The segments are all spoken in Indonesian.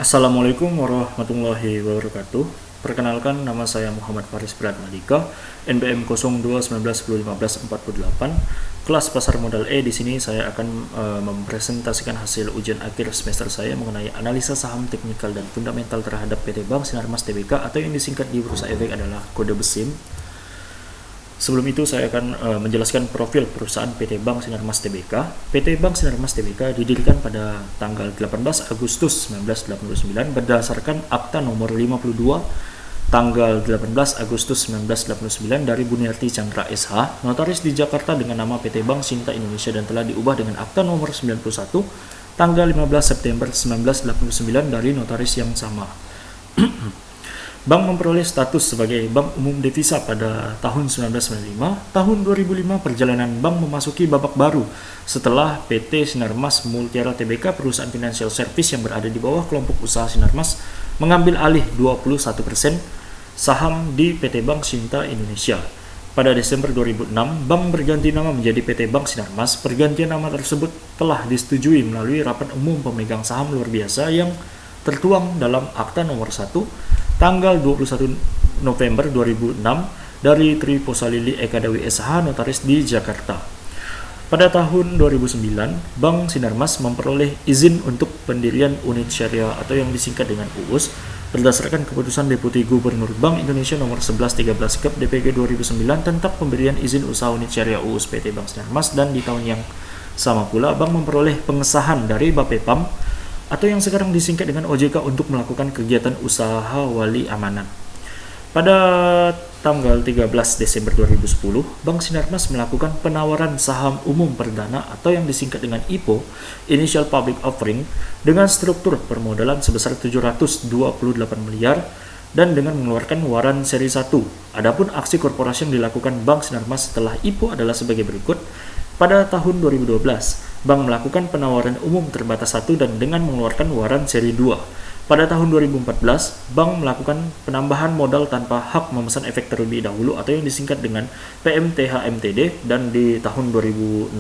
Assalamualaikum warahmatullahi wabarakatuh. Perkenalkan, nama saya Muhammad Faris Pratmadika, NBM 0219101548, kelas pasar modal E. Di sini saya akan mempresentasikan hasil ujian akhir semester saya mengenai analisa saham teknikal dan fundamental terhadap PT Bank Sinarmas Tbk, atau yang disingkat di Bursa Efek adalah kode BESIM. Sebelum itu saya akan menjelaskan profil perusahaan PT Bank Sinarmas Tbk. PT Bank Sinarmas Tbk didirikan pada tanggal 18 Agustus 1989 berdasarkan Akta Nomor 52 tanggal 18 Agustus 1989 dari Buniarti Chandra SH, notaris di Jakarta dengan nama PT Bank Sinta Indonesia, dan telah diubah dengan Akta Nomor 91 tanggal 15 September 1989 dari notaris yang sama. Bank memperoleh status sebagai bank umum devisa pada tahun 1995. Tahun 2005 perjalanan bank memasuki babak baru setelah PT Sinarmas Multiara Tbk, perusahaan financial service yang berada di bawah kelompok usaha Sinarmas, mengambil alih 21% saham di PT Bank Sinta Indonesia. Pada Desember 2006, bank berganti nama menjadi PT Bank Sinarmas. Pergantian nama tersebut telah disetujui melalui rapat umum pemegang saham luar biasa yang tertuang dalam Akta Nomor 1 tanggal 21 November 2006 dari Tri Posalili Eka Dewi SH, notaris di Jakarta. Pada tahun 2009, Bank Sinarmas memperoleh izin untuk pendirian unit syariah atau yang disingkat dengan UUS berdasarkan keputusan Deputi Gubernur Bank Indonesia nomor 1113 Kep DPG 2009 tentang pemberian izin usaha unit syariah UUS PT Bank Sinarmas, dan di tahun yang sama pula Bank memperoleh pengesahan dari Bapepam atau yang sekarang disingkat dengan OJK untuk melakukan kegiatan usaha wali amanat. Pada tanggal 13 Desember 2010, Bank Sinarmas melakukan penawaran saham umum perdana atau yang disingkat dengan IPO, Initial Public Offering, dengan struktur permodalan sebesar 728 miliar dan dengan mengeluarkan waran seri 1. Adapun aksi korporasi yang dilakukan Bank Sinarmas setelah IPO adalah sebagai berikut. Pada tahun 2012, Bank melakukan penawaran umum terbatas 1 dan dengan mengeluarkan waran seri 2. Pada tahun 2014, Bank melakukan penambahan modal tanpa hak memesan efek terlebih dahulu atau yang disingkat dengan PMTH-MTD, dan di tahun 2016,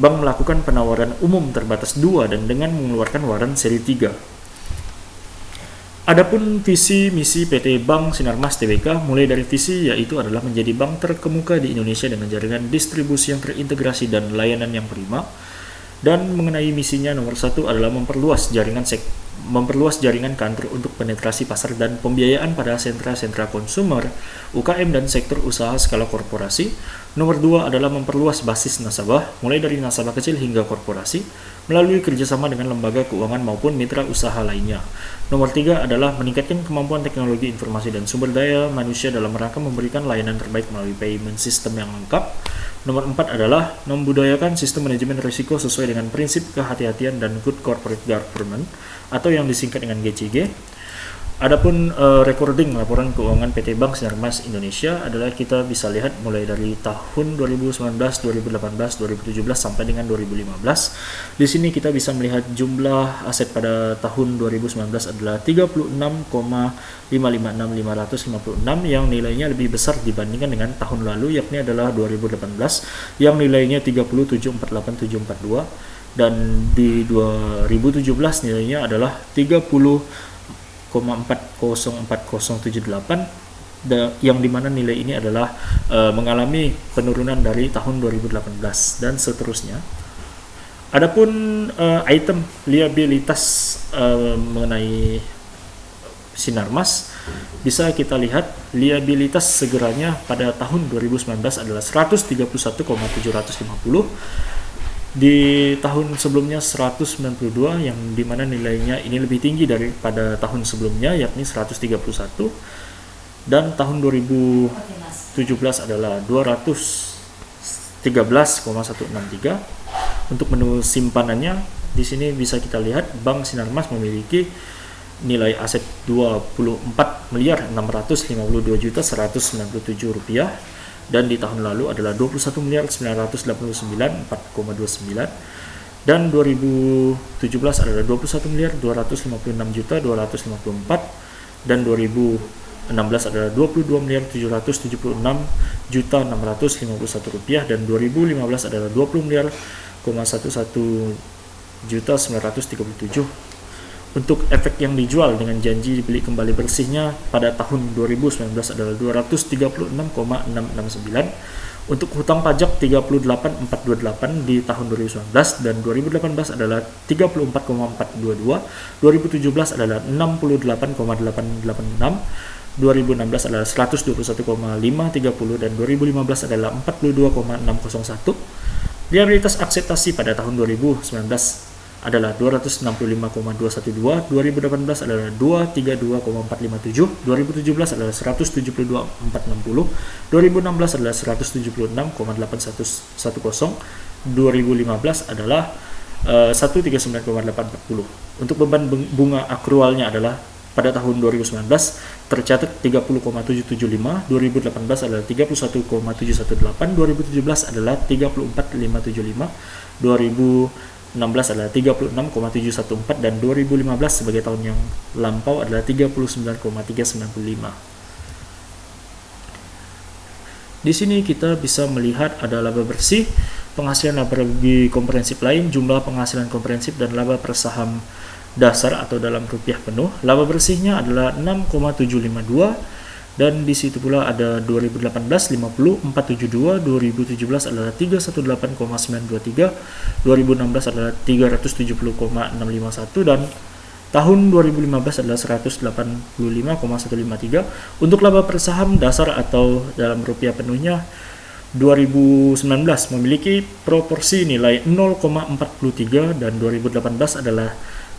Bank melakukan penawaran umum terbatas 2 dan dengan mengeluarkan waran seri 3. Adapun visi misi PT Bank Sinarmas Tbk, mulai dari visi yaitu adalah menjadi bank terkemuka di Indonesia dengan jaringan distribusi yang terintegrasi dan layanan yang prima. Dan mengenai misinya nomor 1 adalah memperluas jaringan kantor untuk penetrasi pasar dan pembiayaan pada sentra-sentra konsumer, UKM dan sektor usaha skala korporasi. Nomor 2 adalah memperluas basis nasabah, mulai dari nasabah kecil hingga korporasi, melalui kerjasama dengan lembaga keuangan maupun mitra usaha lainnya. Nomor 3 adalah meningkatkan kemampuan teknologi informasi dan sumber daya manusia dalam rangka memberikan layanan terbaik melalui payment system yang lengkap. Nomor 4 adalah membudayakan sistem manajemen risiko sesuai dengan prinsip kehati-hatian dan good corporate governance atau yang disingkat dengan GCG. Adapun recording laporan keuangan PT Bank Sinarmas Indonesia adalah kita bisa lihat mulai dari tahun 2019, 2018, 2017 sampai dengan 2015. Di sini kita bisa melihat jumlah aset pada tahun 2019 adalah 36,556556 yang nilainya lebih besar dibandingkan dengan tahun lalu, yakni adalah 2018 yang nilainya 37,48742, dan di 2017 nilainya adalah 30,404078, yang dimana nilai ini adalah mengalami penurunan dari tahun 2018 dan seterusnya. Adapun item liabilitas mengenai Sinarmas, bisa kita lihat liabilitas segeranya pada tahun 2019 adalah 131,750. Di tahun sebelumnya 192, yang dimana nilainya ini lebih tinggi daripada tahun sebelumnya yakni 131, dan tahun 2017 adalah 213,163. Untuk menu simpanannya di sini bisa kita lihat Bank Sinarmas memiliki nilai aset 24.652.197 rupiah, dan di tahun lalu adalah 21.989.4,29, dan 2017 adalah 21.256.254, dan 2016 adalah 22.776.651 rupiah, dan 2015 adalah 20.011.937 Untuk efek yang dijual dengan janji dibeli kembali bersihnya pada tahun 2019 adalah 236,669. Untuk hutang pajak 38,428 di tahun 2019 dan 2018 adalah 34,422, 2017 adalah 68,886, 2016 adalah 121,530 dan 2015 adalah 42,601. Liabilitas akseptasi pada tahun 2019 adalah 265,212, 2018 adalah 232,457, 2017 adalah 172,460, 2016 adalah 176,8110, 2015 adalah 139,840. Untuk beban bunga akrualnya adalah pada tahun 2019 tercatat 30,775, 2018 adalah 31,718, 2017 adalah 34,575, 2016 adalah 36,714 dan 2015 sebagai tahun yang lampau adalah 39,395. Di sini kita bisa melihat ada laba bersih, penghasilan laba rugi komprehensif lain, jumlah penghasilan komprehensif dan laba per saham dasar atau dalam rupiah penuh. Laba bersihnya adalah 6,752 dan di situ pula ada 2018 50 472, 2017 adalah 318,923, 2016 adalah 370,651 dan tahun 2015 adalah 185,153. Untuk laba per saham dasar atau dalam rupiah penuhnya 2019 memiliki proporsi nilai 0,43 dan 2018 adalah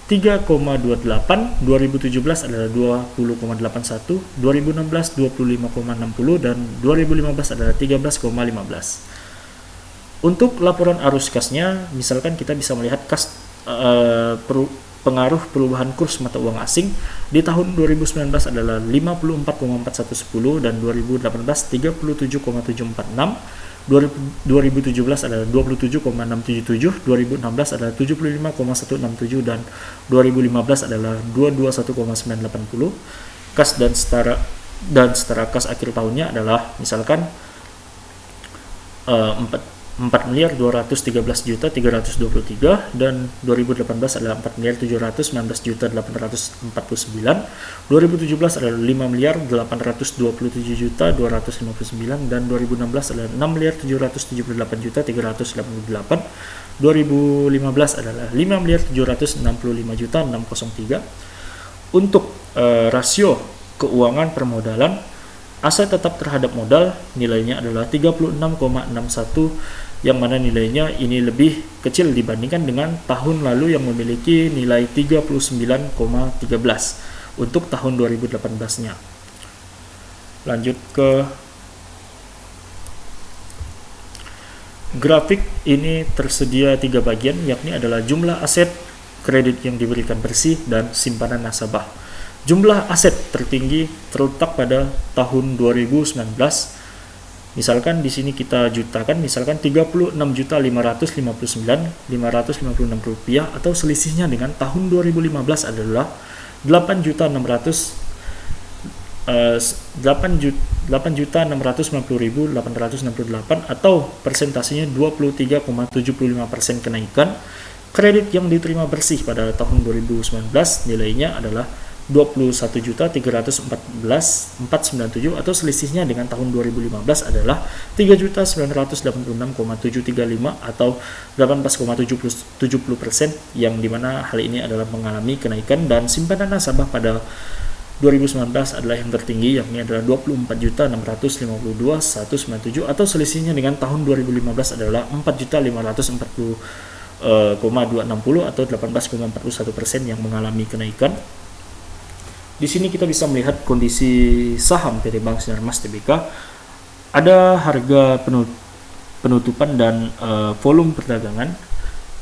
3,28, 2017 adalah 20,81, 2016 25,60 dan 2015 adalah 13,15. Untuk laporan arus kasnya, misalkan kita bisa melihat kas pengaruh perubahan kurs mata uang asing di tahun 2019 adalah 54,4110 dan 2018 37,746. 2017 adalah 27,677, 2016 adalah 75,167 dan 2015 adalah 221,980. Kas dan setara kas akhir tahunnya adalah misalkan 4.213.323 dan 2018 adalah 4.719.849, 2017 adalah 5.827.259 dan 2016 adalah 6.778.388, 2015 adalah 5.765.603. Untuk rasio keuangan permodalan, aset tetap terhadap modal nilainya adalah 36,61 yang mana nilainya ini lebih kecil dibandingkan dengan tahun lalu yang memiliki nilai 39,13 untuk tahun 2018-nya. Lanjut ke grafik, ini tersedia 3 bagian, yakni adalah jumlah aset, kredit yang diberikan bersih, dan simpanan nasabah. Jumlah aset tertinggi terletak pada tahun 2019. Misalkan di sini kita jutakan, misalkan 36.559.556 rupiah atau selisihnya dengan tahun 2015 adalah 8.690.868 atau persentasenya 23,75% kenaikan. Kredit yang diterima bersih pada tahun 2019 nilainya adalah 21.314.497 atau selisihnya dengan tahun 2015 adalah 3.986.735 atau 18,70% yang dimana hal ini adalah mengalami kenaikan. Dan simpanan nasabah pada 2019 adalah yang tertinggi, yakni adalah 24.652.197 atau selisihnya dengan tahun 2015 adalah 4.540,260 atau 18,41% yang mengalami kenaikan. Di sini kita bisa melihat kondisi saham PT Bank Sinarmas Tbk. Ada harga penutupan dan volume perdagangan,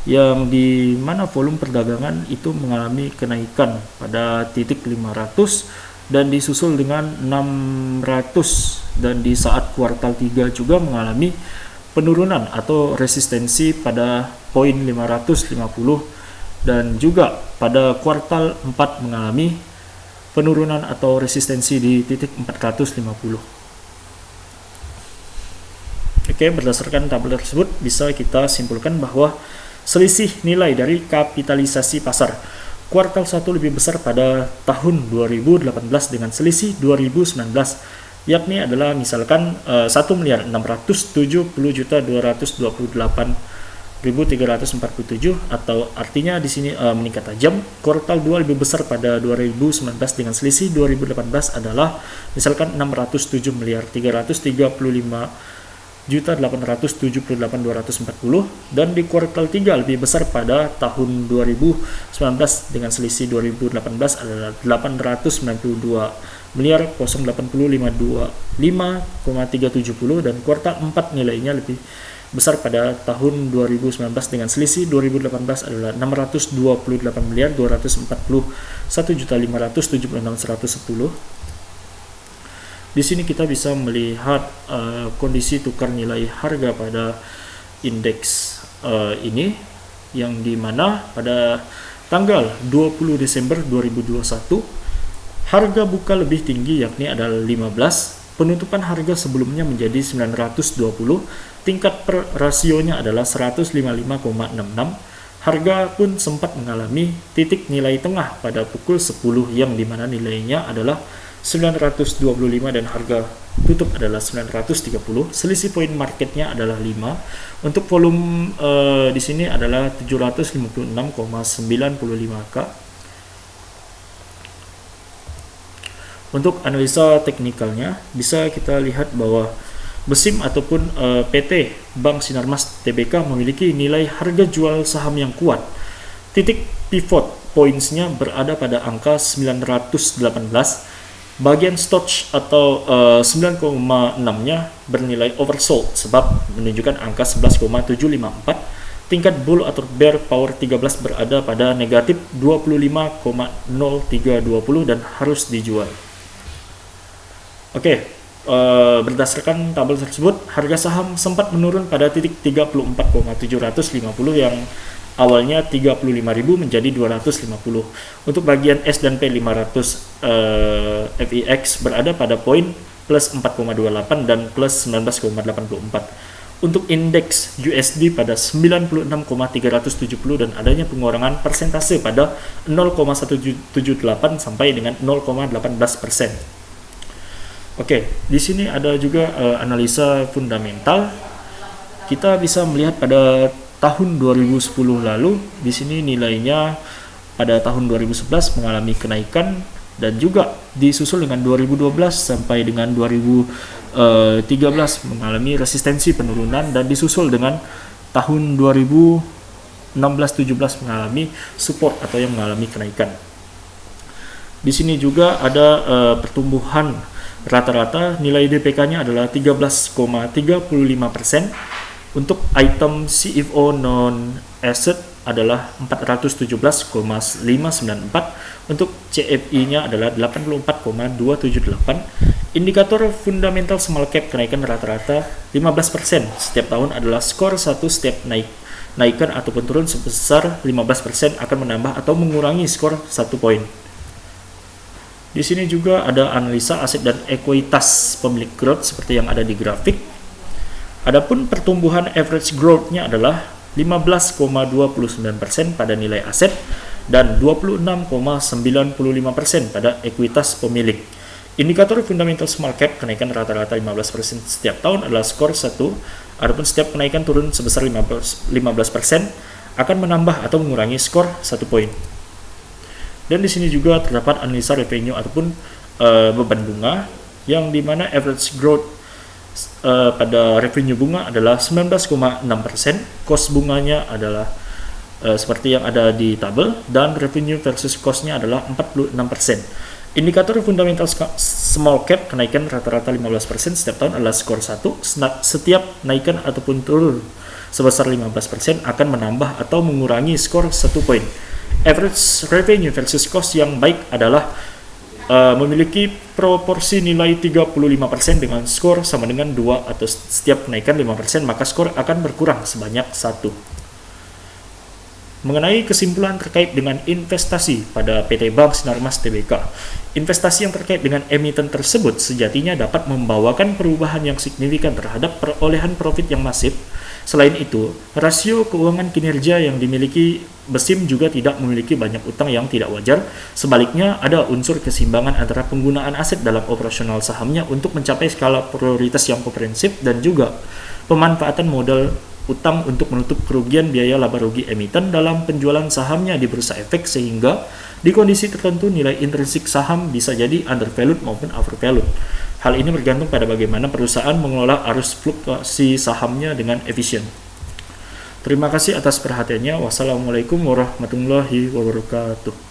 yang di mana volume perdagangan itu mengalami kenaikan pada titik 500 dan disusul dengan 600, dan di saat kuartal 3 juga mengalami penurunan atau resistensi pada poin 550, dan juga pada kuartal 4 mengalami penurunan atau resistensi di titik 450. Oke, berdasarkan tabel tersebut bisa kita simpulkan bahwa selisih nilai dari kapitalisasi pasar kuartal 1 lebih besar pada tahun 2018 dengan selisih 2019, yakni adalah misalkan 1.670.228.347, atau artinya di sini meningkat tajam. Kuartal 2 lebih besar pada 2019 dengan selisih 2018 adalah misalkan 607.335.878.240, dan di kuartal 3 lebih besar pada tahun 2019 dengan selisih 2018 adalah 880.080.5,370, dan kuartal 4 nilainya lebih besar pada tahun 2019 dengan selisih 2018 adalah 628.241.576.110. Di sini kita bisa melihat kondisi tukar nilai harga pada indeks ini, yang dimana pada tanggal 20 Desember 2021 harga buka lebih tinggi, yakni adalah 15. Penutupan harga sebelumnya menjadi 920, tingkat per rasionya adalah 155,66. Harga pun sempat mengalami titik nilai tengah pada pukul 10, yang dimana nilainya adalah 925 dan harga tutup adalah 930. Selisih poin marketnya adalah 5. Untuk volume di sini adalah 756,95K. Untuk analisa teknikalnya bisa kita lihat bahwa BESIM ataupun PT Bank Sinarmas Tbk memiliki nilai harga jual saham yang kuat. Titik pivot points-nya berada pada angka 918. Bagian stop atau 9,6-nya bernilai oversold sebab menunjukkan angka 11,754. Tingkat bull atau bear power 13 berada pada negatif 25,0320 dan harus dijual. Oke, berdasarkan tabel tersebut, harga saham sempat menurun pada titik 34,750 yang awalnya 35.000 menjadi 250. Untuk bagian S dan P 500 FIX berada pada poin plus 4,28 dan plus 19,84. Untuk indeks USD pada 96,370 dan adanya pengurangan persentase pada 0,178 sampai dengan 0,18%. Oke, di sini ada juga analisa fundamental. Kita bisa melihat pada tahun 2010 lalu, di sini nilainya pada tahun 2011 mengalami kenaikan dan juga disusul dengan 2012 sampai dengan 2013 mengalami resistensi penurunan, dan disusul dengan tahun 2016-17 mengalami support atau yang mengalami kenaikan. Di sini juga ada pertumbuhan rata-rata nilai DPK-nya adalah 13,35%. Untuk item CFO non-asset adalah 417,594. Untuk CFI-nya adalah 84,278. Indikator fundamental small cap kenaikan rata-rata 15%. Setiap tahun adalah skor 1 setiap naikkan ataupun turun sebesar 15% akan menambah atau mengurangi skor 1 poin. Di sini juga ada analisa aset dan ekuitas pemilik growth seperti yang ada di grafik. Adapun pertumbuhan average growth-nya adalah 15,29% pada nilai aset dan 26,95% pada ekuitas pemilik. Indikator fundamental small cap kenaikan rata-rata 15% setiap tahun adalah skor 1. Adapun setiap kenaikan turun sebesar 15% akan menambah atau mengurangi skor 1 poin. Dan di sini juga terdapat analisa revenue ataupun beban bunga, yang dimana average growth pada revenue bunga adalah 19,6%, cost bunganya adalah seperti yang ada di tabel, dan revenue versus cost-nya adalah 46%. Indikator fundamental small cap kenaikan rata-rata 15% setiap tahun adalah skor 1. Setiap naikan ataupun turun sebesar 15% akan menambah atau mengurangi skor 1 poin. Average revenue versus cost yang baik adalah memiliki proporsi nilai 35% dengan skor sama dengan 2, atau setiap kenaikan 5% maka skor akan berkurang sebanyak 1. Mengenai kesimpulan terkait dengan investasi pada PT Bank Sinarmas Tbk, investasi yang terkait dengan emiten tersebut sejatinya dapat membawakan perubahan yang signifikan terhadap perolehan profit yang masif. Selain itu, rasio keuangan kinerja yang dimiliki BESIM juga tidak memiliki banyak utang yang tidak wajar. Sebaliknya, ada unsur keseimbangan antara penggunaan aset dalam operasional sahamnya untuk mencapai skala prioritas yang komprehensif dan juga pemanfaatan modal utang untuk menutup kerugian biaya laba rugi emiten dalam penjualan sahamnya di bursa efek, sehingga di kondisi tertentu nilai intrinsik saham bisa jadi undervalued maupun overvalued. Hal ini bergantung pada bagaimana perusahaan mengelola arus fluktuasi sahamnya dengan efisien. Terima kasih atas perhatiannya. Wassalamualaikum warahmatullahi wabarakatuh.